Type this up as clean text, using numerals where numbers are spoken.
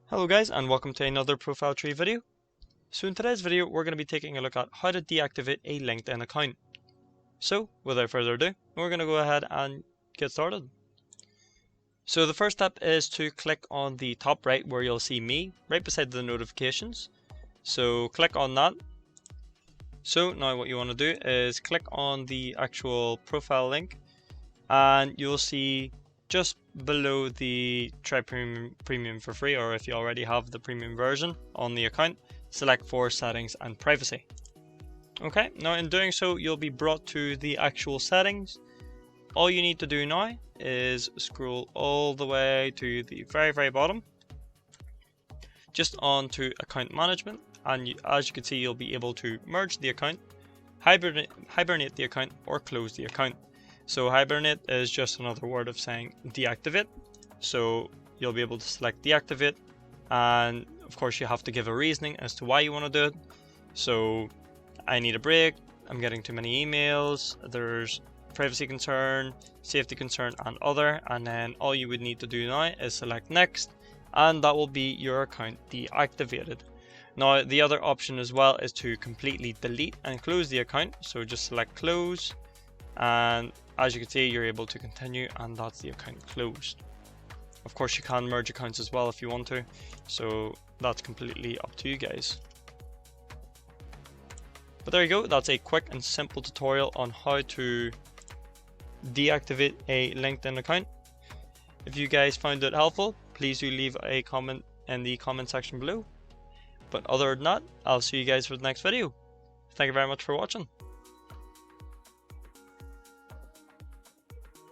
Hello guys, and welcome to another profile tree video. So in today's video we're going to be taking a look at how to deactivate a LinkedIn account. So without further ado, we're going to go ahead and get started. So the first step is to click on the top right where you'll see me, right beside the notifications. So click on that. So now what you want to do is click on the actual profile link, and you'll see just below the try premium for free, or if you already have the premium version on the account, select for settings and privacy. Okay, now in doing so you'll be brought to the actual settings. All you need to do now is scroll all the way to the very bottom, just onto account management, and as you can see you'll be able to merge the account, hibernate the account, or close the account. So hibernate is just another word of saying deactivate. So you'll be able to select deactivate, and of course you have to give a reasoning as to why you want to do it. So I need a break, I'm getting too many emails, there's privacy concern, safety concern, and other. And then all you would need to do now is select next, and that will be your account deactivated. Now the other option as well is to completely delete and close the account. So just select close, and as you can see you're able to continue, and that's the account closed. Of course you can merge accounts as well if you want to, so that's completely up to you guys. But there you go, that's a quick and simple tutorial on how to deactivate a LinkedIn account. If you guys found it helpful, please do leave a comment in the comment section below. But other than that, I'll see you guys for the next video. Thank you very much for watching.